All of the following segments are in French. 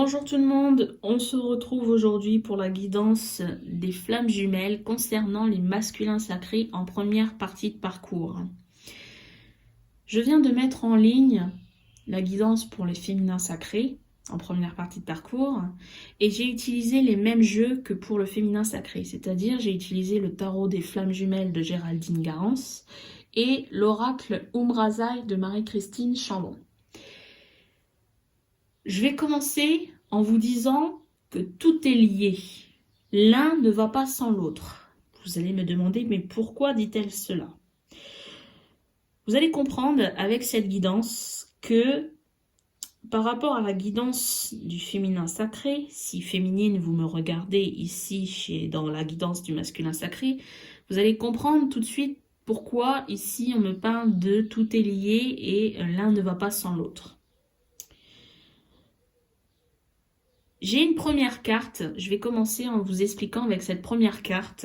Bonjour tout le monde, on se retrouve aujourd'hui pour la guidance des flammes jumelles concernant les masculins sacrés en première partie de parcours. Je viens de mettre en ligne la guidance pour les féminins sacrés en première partie de parcours et j'ai utilisé les mêmes jeux que pour le féminin sacré, c'est-à-dire j'ai utilisé le tarot des flammes jumelles de Géraldine Garance et l'oracle Umrazai de Marie-Christine Chambon. Je vais commencer en vous disant que tout est lié. L'un ne va pas sans l'autre. Vous allez me demander, mais pourquoi dit-elle cela? Vous allez comprendre avec cette guidance que par rapport à la guidance du féminin sacré, si féminine vous me regardez ici dans la guidance du masculin sacré, vous allez comprendre tout de suite pourquoi ici on me parle de tout est lié et l'un ne va pas sans l'autre. J'ai une première carte, je vais commencer en vous expliquant avec cette première carte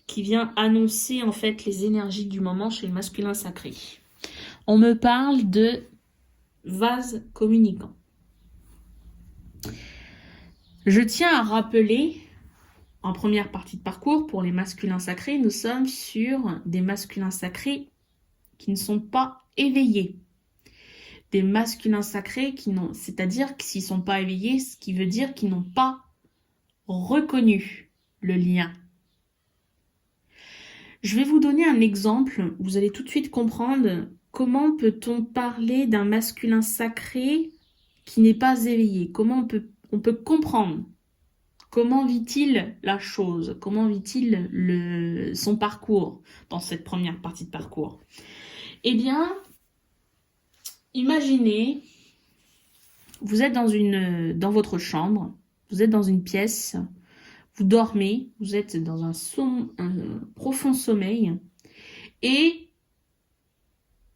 qui vient annoncer en fait les énergies du moment chez le masculin sacré. On me parle de vase communicant. Je tiens à rappeler, en première partie de parcours, pour les masculins sacrés, nous sommes sur des masculins sacrés qui ne sont pas éveillés. Des masculins sacrés qui n'ont, c'est-à-dire que s'ils ne sont pas éveillés, ce qui veut dire qu'ils n'ont pas reconnu le lien. Je vais vous donner un exemple, vous allez tout de suite comprendre comment peut-on parler d'un masculin sacré qui n'est pas éveillé. Comment on peut comprendre. Comment vit-il la chose? Comment vit-il son parcours dans cette première partie de parcours? Eh bien, imaginez, vous êtes dans votre chambre, vous êtes dans une pièce, vous dormez, vous êtes dans un profond sommeil et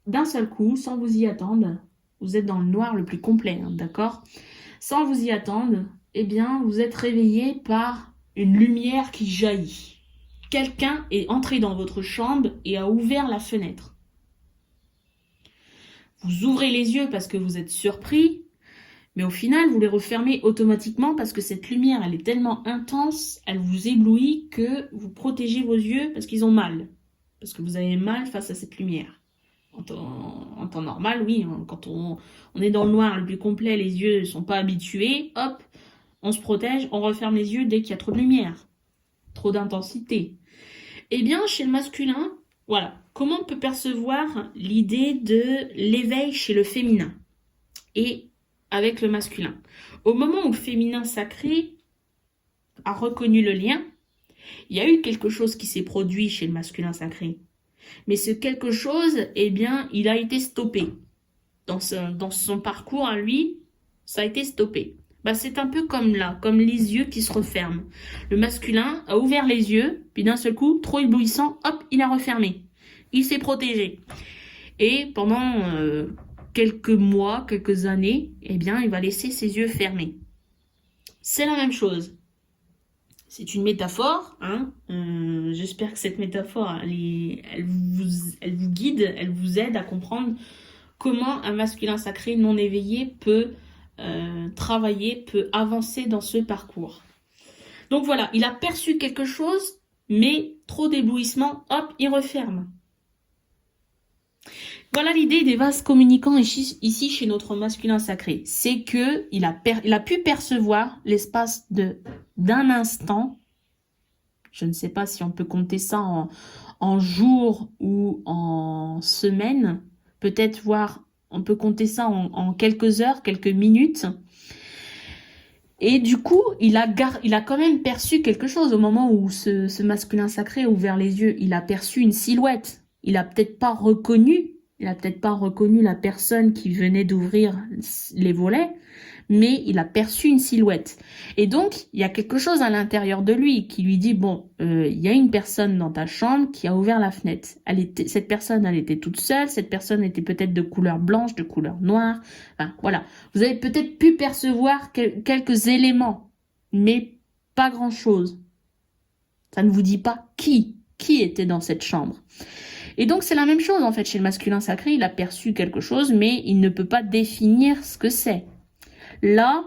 d'un seul coup, sans vous y attendre, vous êtes dans le noir le plus complet, d'accord? Sans vous y attendre, eh bien, vous êtes réveillé par une lumière qui jaillit. Quelqu'un est entré dans votre chambre et a ouvert la fenêtre. Vous ouvrez les yeux parce que vous êtes surpris, mais au final, vous les refermez automatiquement parce que cette lumière, elle est tellement intense, elle vous éblouit que vous protégez vos yeux parce qu'ils ont mal. Parce que vous avez mal face à cette lumière. En temps normal, oui, quand on est dans le noir le plus complet, les yeux ne sont pas habitués, hop, on se protège, on referme les yeux dès qu'il y a trop de lumière, trop d'intensité. Eh bien, chez le masculin, voilà, comment on peut percevoir l'idée de l'éveil chez le féminin et avec le masculin. Au moment où le féminin sacré a reconnu le lien, il y a eu quelque chose qui s'est produit chez le masculin sacré. Mais ce quelque chose, eh bien, il a été stoppé. Dans son parcours à lui, ça a été stoppé. Bah, c'est un peu comme là, comme les yeux qui se referment. Le masculin a ouvert les yeux, puis d'un seul coup, trop éblouissant, hop, il a refermé. Il s'est protégé. Et pendant quelques mois, quelques années, eh bien, il va laisser ses yeux fermés. C'est la même chose. C'est une métaphore, hein. J'espère que cette métaphore, elle vous guide, elle vous aide à comprendre comment un masculin sacré non éveillé peut travailler, peut avancer dans ce parcours. Donc voilà, il a perçu quelque chose, mais trop d'éblouissement, hop, il referme. Voilà l'idée des vases communicants ici chez notre masculin sacré. C'est que il a pu percevoir l'espace d'un instant. Je ne sais pas si on peut compter ça en jours ou en semaines. Peut-être on peut compter ça en quelques heures, quelques minutes. Et du coup, il a quand même perçu quelque chose au moment où ce masculin sacré a ouvert les yeux. Il a perçu une silhouette. Il n'a peut-être pas reconnu la personne qui venait d'ouvrir les volets, mais il a perçu une silhouette. Et donc, il y a quelque chose à l'intérieur de lui qui lui dit, bon, il y a une personne dans ta chambre qui a ouvert la fenêtre. Cette personne, elle était toute seule, cette personne était peut-être de couleur blanche, de couleur noire. Enfin, voilà. Vous avez peut-être pu percevoir quelques éléments, mais pas grand-chose. Ça ne vous dit pas qui était dans cette chambre. Et donc, c'est la même chose, en fait, chez le masculin sacré. Il a perçu quelque chose, mais il ne peut pas définir ce que c'est. Là,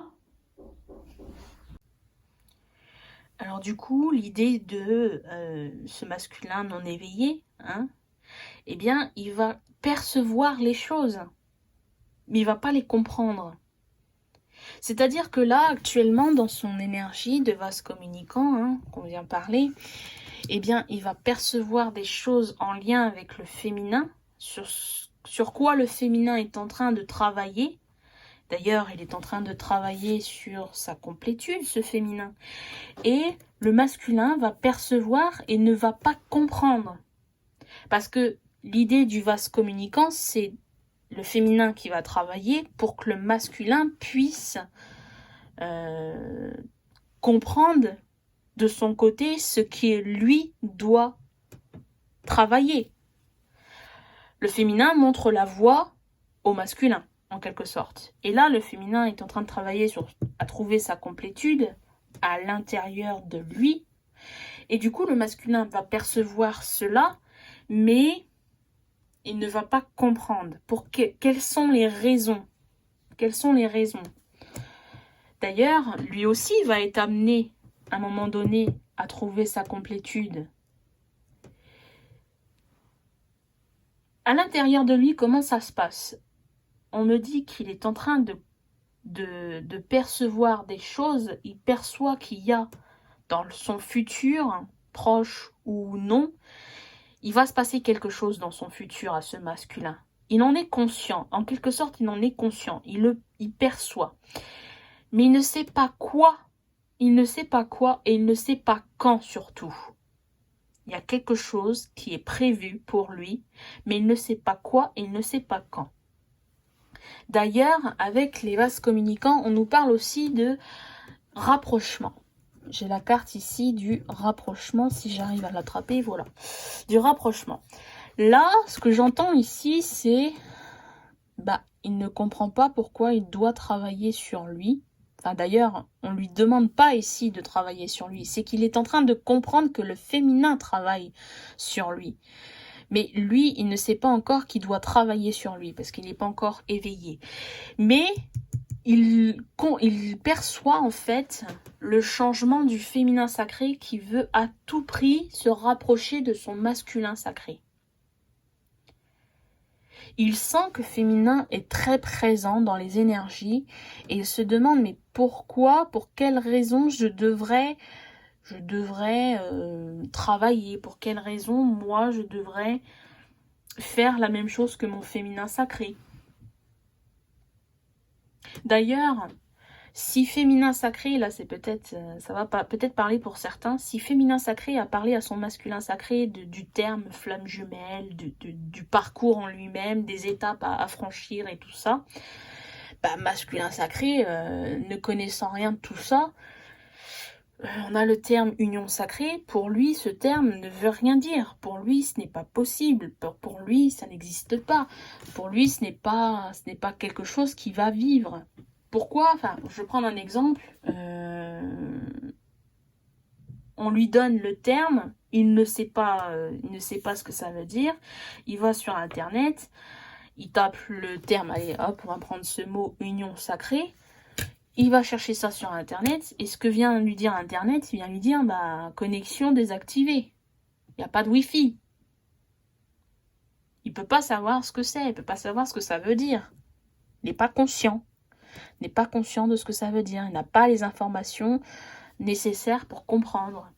Alors du coup, l'idée de ce masculin non éveillé, hein, eh bien, il va percevoir les choses, mais il va pas les comprendre. C'est-à-dire que là, actuellement, dans son énergie de vase communicant, hein, qu'on vient parler, eh bien, il va percevoir des choses en lien avec le féminin, sur quoi le féminin est en train de travailler. D'ailleurs, il est en train de travailler sur sa complétude, ce féminin. Et le masculin va percevoir et ne va pas comprendre. Parce que l'idée du vase communicant, c'est le féminin qui va travailler pour que le masculin puisse comprendre de son côté ce qui lui doit travailler. Le féminin montre la voie au masculin, en quelque sorte. Et là, le féminin est en train de travailler à trouver sa complétude à l'intérieur de lui. Et du coup, le masculin va percevoir cela, mais il ne va pas comprendre quelles sont les raisons. Quelles sont les raisons? D'ailleurs, lui aussi va être amené, à un moment donné, à trouver sa complétude. À l'intérieur de lui, comment ça se passe? On me dit qu'il est en train de percevoir des choses. Il perçoit qu'il y a dans son futur, proche ou non, il va se passer quelque chose dans son futur à ce masculin. Il en est conscient. En quelque sorte, il en est conscient. Il perçoit. Mais il ne sait pas quoi. Il ne sait pas quoi et il ne sait pas quand surtout. Il y a quelque chose qui est prévu pour lui, mais il ne sait pas quoi et il ne sait pas quand. D'ailleurs, avec les vases communicants, on nous parle aussi de rapprochement. J'ai la carte ici du rapprochement, si j'arrive à l'attraper, voilà. Du rapprochement. Là, ce que j'entends ici, c'est... il ne comprend pas pourquoi il doit travailler sur lui. Enfin, d'ailleurs, on ne lui demande pas ici de travailler sur lui. C'est qu'il est en train de comprendre que le féminin travaille sur lui. Mais lui, il ne sait pas encore qu'il doit travailler sur lui parce qu'il n'est pas encore éveillé. Mais il perçoit en fait le changement du féminin sacré qui veut à tout prix se rapprocher de son masculin sacré. Il sent que féminin est très présent dans les énergies et il se demande mais pourquoi, pour quelle raison je devrais travailler, pour quelle raison moi je devrais faire la même chose que mon féminin sacré. D'ailleurs, si féminin sacré, là c'est peut-être, ça va peut-être parler pour certains, si féminin sacré a parlé à son masculin sacré du terme flamme jumelle, du parcours en lui-même, des étapes à franchir et tout ça, masculin sacré, ne connaissant rien de tout ça, on a le terme union sacrée, pour lui ce terme ne veut rien dire, pour lui ce n'est pas possible, pour lui ça n'existe pas, pour lui ce n'est pas quelque chose qui va vivre. Pourquoi? Enfin, je vais prendre un exemple. On lui donne le terme, il ne sait pas ce que ça veut dire. Il va sur Internet, il tape le terme, allez hop, on va prendre ce mot union sacrée. Il va chercher ça sur Internet, et ce que vient lui dire Internet, il vient lui dire, connexion désactivée. Il n'y a pas de Wi-Fi. Il ne peut pas savoir ce que c'est, il ne peut pas savoir ce que ça veut dire. Il n'est pas conscient. N'est pas conscient de ce que ça veut dire. Il n'a pas les informations nécessaires pour comprendre.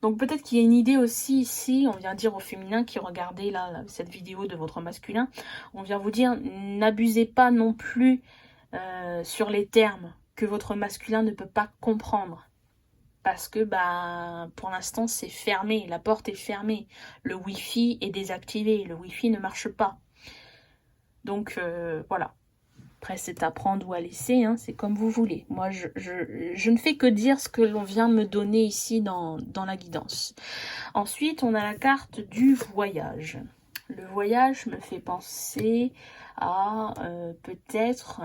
Donc peut-être qu'il y a une idée aussi ici, on vient dire au féminin qui regardait là cette vidéo de votre masculin, on vient vous dire, n'abusez pas non plus sur les termes que votre masculin ne peut pas comprendre. Parce que pour l'instant c'est fermé, la porte est fermée. Le Wi-Fi est désactivé, le Wi-Fi ne marche pas. Donc voilà. Après, c'est à prendre ou à laisser, hein, c'est comme vous voulez. Moi, je ne fais que dire ce que l'on vient me donner ici dans la guidance. Ensuite, on a la carte du voyage. Le voyage me fait penser à peut-être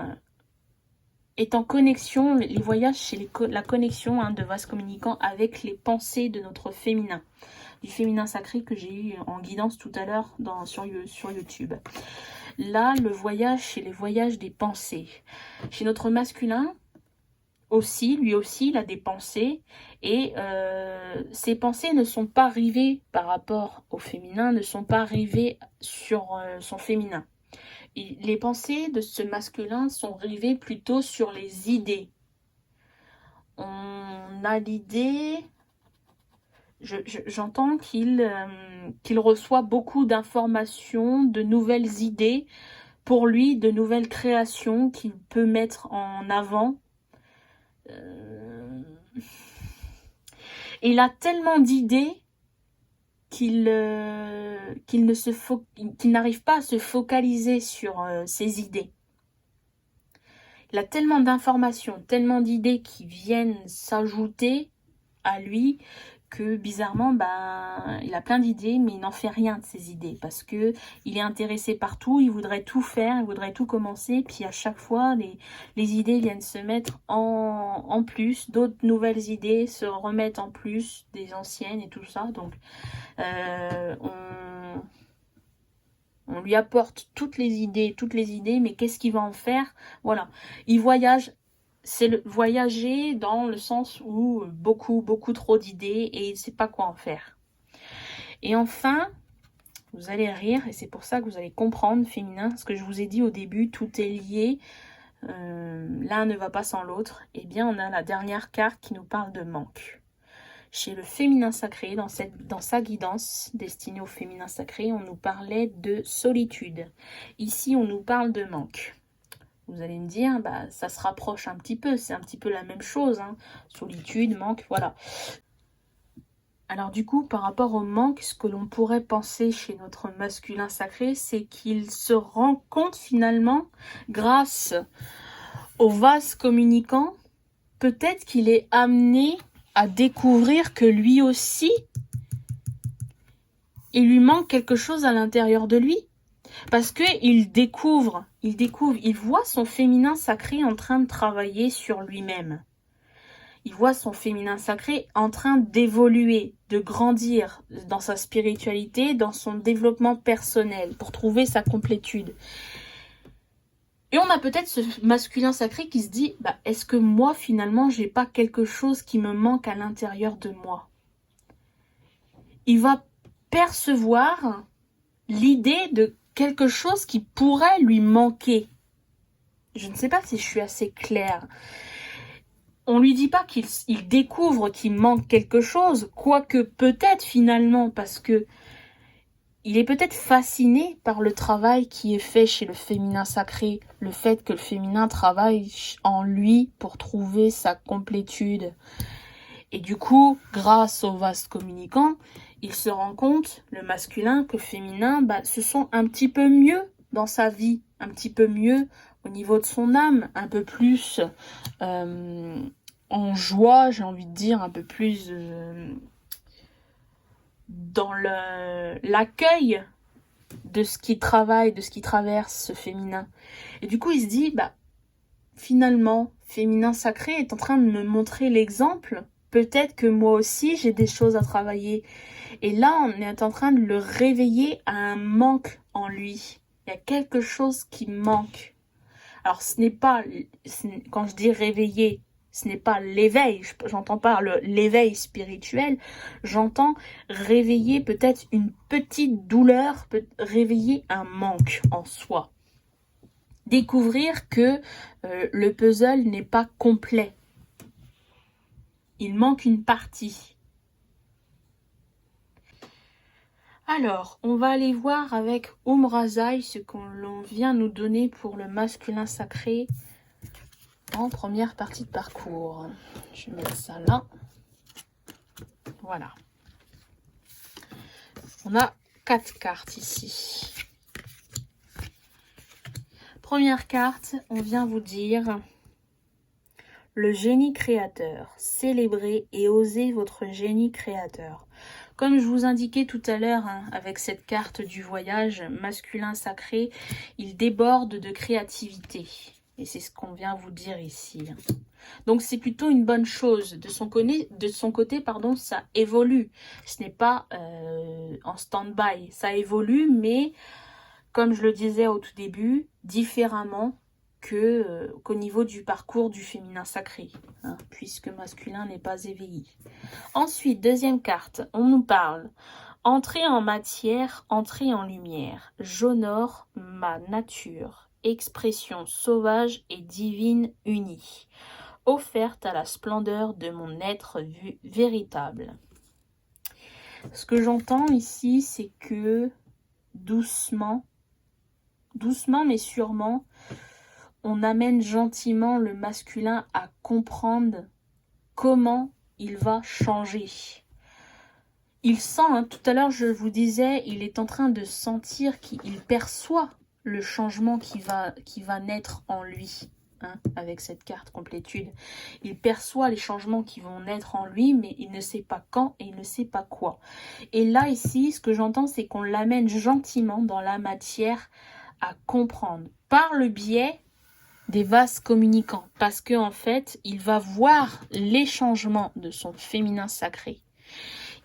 est en connexion, les voyages, c'est la connexion de vase communicant avec les pensées de notre féminin, du féminin sacré que j'ai eu en guidance tout à l'heure sur YouTube. Là, le voyage, c'est les voyages des pensées. Chez notre masculin, aussi, lui aussi, il a des pensées et ces pensées ne sont pas rivées par rapport au féminin, ne sont pas rivées sur son féminin. Les pensées de ce masculin sont rivées plutôt sur les idées. On a l'idée, j'entends qu'il reçoit beaucoup d'informations, de nouvelles idées, pour lui, de nouvelles créations qu'il peut mettre en avant. Il a tellement d'idées qu'il n'arrive pas à se focaliser sur ses idées. Il a tellement d'informations, tellement d'idées qui viennent s'ajouter à lui que bizarrement, il a plein d'idées, mais il n'en fait rien de ses idées parce que il est intéressé partout, il voudrait tout faire, il voudrait tout commencer, puis à chaque fois, les idées viennent se mettre en plus, d'autres nouvelles idées se remettent en plus des anciennes et tout ça. Donc, on lui apporte toutes les idées, mais qu'est-ce qu'il va en faire? Voilà, il voyage. C'est le voyager dans le sens où beaucoup trop d'idées et il ne sait pas quoi en faire. Et enfin, vous allez rire et c'est pour ça que vous allez comprendre, féminin, ce que je vous ai dit au début, tout est lié, l'un ne va pas sans l'autre. Eh bien, on a la dernière carte qui nous parle de manque. Chez le féminin sacré, dans sa guidance destinée au féminin sacré, on nous parlait de solitude. Ici, on nous parle de manque. Vous allez me dire, ça se rapproche un petit peu, c'est un petit peu la même chose, hein. Solitude, manque, voilà. Alors du coup, par rapport au manque, ce que l'on pourrait penser chez notre masculin sacré, c'est qu'il se rend compte finalement, grâce au vase communicant, peut-être qu'il est amené à découvrir que lui aussi, il lui manque quelque chose à l'intérieur de lui. Parce qu'il découvre, il voit son féminin sacré en train de travailler sur lui-même. Il voit son féminin sacré en train d'évoluer, de grandir dans sa spiritualité, dans son développement personnel, pour trouver sa complétude. Et on a peut-être ce masculin sacré qui se dit, est-ce que moi, finalement, j'ai pas quelque chose qui me manque à l'intérieur de moi? Il va percevoir l'idée de quelque chose qui pourrait lui manquer. Je ne sais pas si je suis assez claire. On lui dit pas qu'il découvre qu'il manque quelque chose, quoique peut-être finalement, parce que il est peut-être fasciné par le travail qui est fait chez le féminin sacré, le fait que le féminin travaille en lui pour trouver sa complétude. Et du coup, grâce au vase communicant, il se rend compte, le masculin, que le féminin se sent un petit peu mieux dans sa vie, un petit peu mieux au niveau de son âme, un peu plus en joie, j'ai envie de dire, un peu plus dans l'accueil de ce qui travaille, de ce qui traverse ce féminin. Et du coup, il se dit, finalement, féminin sacré est en train de me montrer l'exemple. Peut-être que moi aussi, j'ai des choses à travailler. Et là, on est en train de le réveiller à un manque en lui. Il y a quelque chose qui manque. Alors, quand je dis réveiller, ce n'est pas l'éveil. J'entends pas l'éveil spirituel. J'entends réveiller peut-être une petite douleur, réveiller un manque en soi. Découvrir que le puzzle n'est pas complet. Il manque une partie. Alors, on va aller voir avec Umrazai ce qu'on vient nous donner pour le masculin sacré en première partie de parcours. Je vais mettre ça là. Voilà. On a 4 cartes ici. Première carte, on vient vous dire le génie créateur. Célébrez et osez votre génie créateur. Comme je vous indiquais tout à l'heure, avec cette carte du voyage masculin sacré, il déborde de créativité. Et c'est ce qu'on vient vous dire ici. Donc c'est plutôt une bonne chose. De son côté, ça évolue. Ce n'est pas en stand-by. Ça évolue, mais comme je le disais au tout début, différemment qu'au niveau du parcours du féminin sacré, hein, puisque masculin n'est pas éveillé. Ensuite, deuxième carte, on nous parle « Entrer en matière, entrer en lumière, j'honore ma nature, expression sauvage et divine unie, offerte à la splendeur de mon être véritable. » Ce que j'entends ici, c'est que doucement mais sûrement, on amène gentiment le masculin à comprendre comment il va changer. Il sent, hein, tout à l'heure je vous disais, il est en train de sentir qu'il perçoit le changement qui va naître en lui, hein, avec cette carte complétude. Il perçoit les changements qui vont naître en lui, mais il ne sait pas quand et il ne sait pas quoi. Et là, ici, ce que j'entends, c'est qu'on l'amène gentiment dans la matière à comprendre, par le biais des vases communicants, parce que en fait, il va voir les changements de son féminin sacré.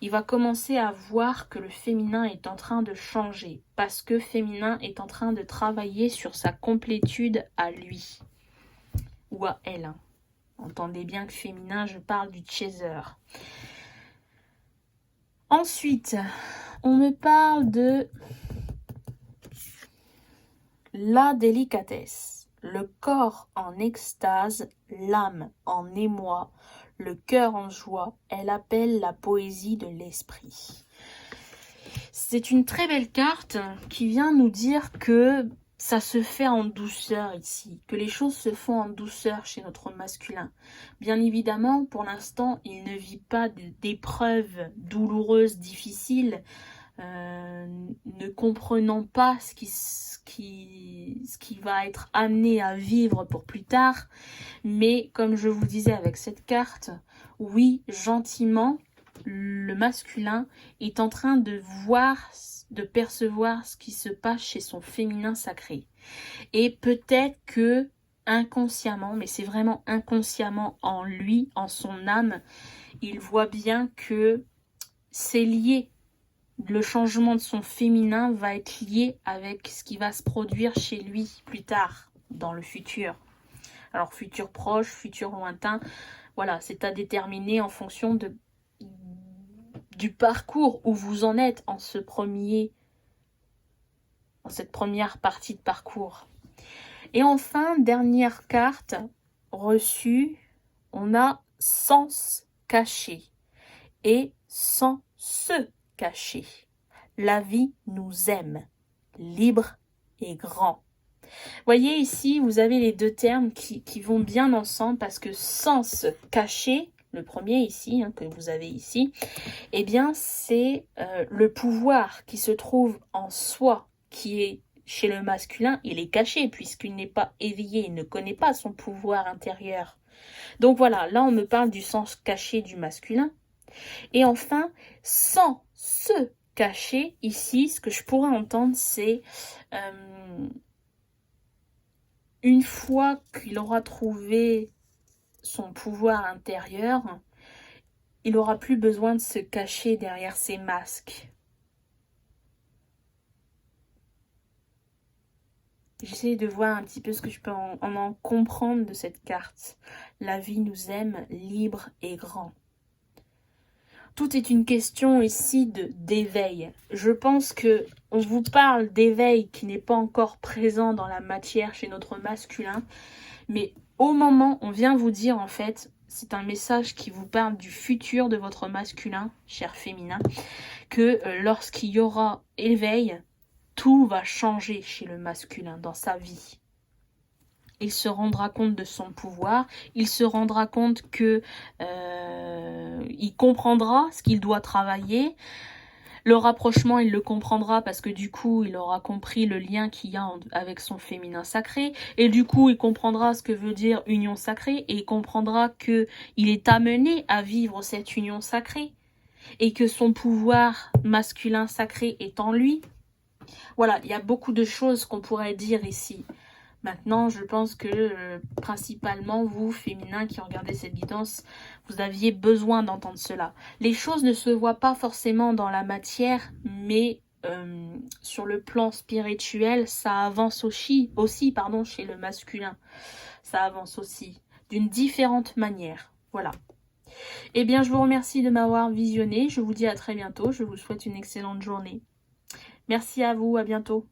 Il va commencer à voir que le féminin est en train de changer, parce que féminin est en train de travailler sur sa complétude à lui, ou à elle. Hein. Entendez bien que féminin, je parle du chaser. Ensuite, on me parle de la délicatesse. Le corps en extase, l'âme en émoi, le cœur en joie, elle appelle la poésie de l'esprit. C'est une très belle carte qui vient nous dire que ça se fait en douceur ici, que les choses se font en douceur chez notre masculin. Bien évidemment, pour l'instant, il ne vit pas d'épreuves douloureuses, difficiles, ne comprenant pas ce qui va être amené à vivre pour plus tard. Mais comme je vous disais avec cette carte, oui, gentiment, le masculin est en train de voir, de percevoir ce qui se passe chez son féminin sacré. Et peut-être que inconsciemment, mais c'est vraiment inconsciemment en lui, en son âme, il voit bien que c'est lié. Le changement de son féminin va être lié avec ce qui va se produire chez lui plus tard, dans le futur. Alors, futur proche, futur lointain, voilà, c'est à déterminer en fonction du parcours où vous en êtes en cette première partie de parcours. Et enfin, dernière carte reçue, on a sens caché et sans se cacher. La vie nous aime, libre et grand. Voyez ici, vous avez les deux termes qui vont bien ensemble parce que sens caché, le premier ici, hein, que vous avez ici, eh bien c'est le pouvoir qui se trouve en soi, qui est chez le masculin, il est caché puisqu'il n'est pas éveillé, il ne connaît pas son pouvoir intérieur. Donc voilà, là on me parle du sens caché du masculin. Et enfin, sans se cacher, ici, ce que je pourrais entendre, c'est une fois qu'il aura trouvé son pouvoir intérieur, il n'aura plus besoin de se cacher derrière ses masques. J'essaie de voir un petit peu ce que je peux en comprendre de cette carte. La vie nous aime, libre et grand. Tout est une question ici d'éveil. Je pense que on vous parle d'éveil qui n'est pas encore présent dans la matière chez notre masculin, mais au moment, on vient vous dire en fait, c'est un message qui vous parle du futur de votre masculin, cher féminin, que lorsqu'il y aura éveil, tout va changer chez le masculin dans sa vie. Il se rendra compte de son pouvoir, il se rendra compte que il comprendra ce qu'il doit travailler. Le rapprochement, il le comprendra parce que du coup, il aura compris le lien qu'il y a avec son féminin sacré. Et du coup, il comprendra ce que veut dire union sacrée et il comprendra que il est amené à vivre cette union sacrée et que son pouvoir masculin sacré est en lui. Voilà, il y a beaucoup de choses qu'on pourrait dire ici. Maintenant, je pense que principalement, vous, féminins qui regardez cette guidance, vous aviez besoin d'entendre cela. Les choses ne se voient pas forcément dans la matière, mais sur le plan spirituel, ça avance aussi chez le masculin. Ça avance aussi d'une différente manière. Voilà. Eh bien, je vous remercie de m'avoir visionné. Je vous dis à très bientôt. Je vous souhaite une excellente journée. Merci à vous. À bientôt.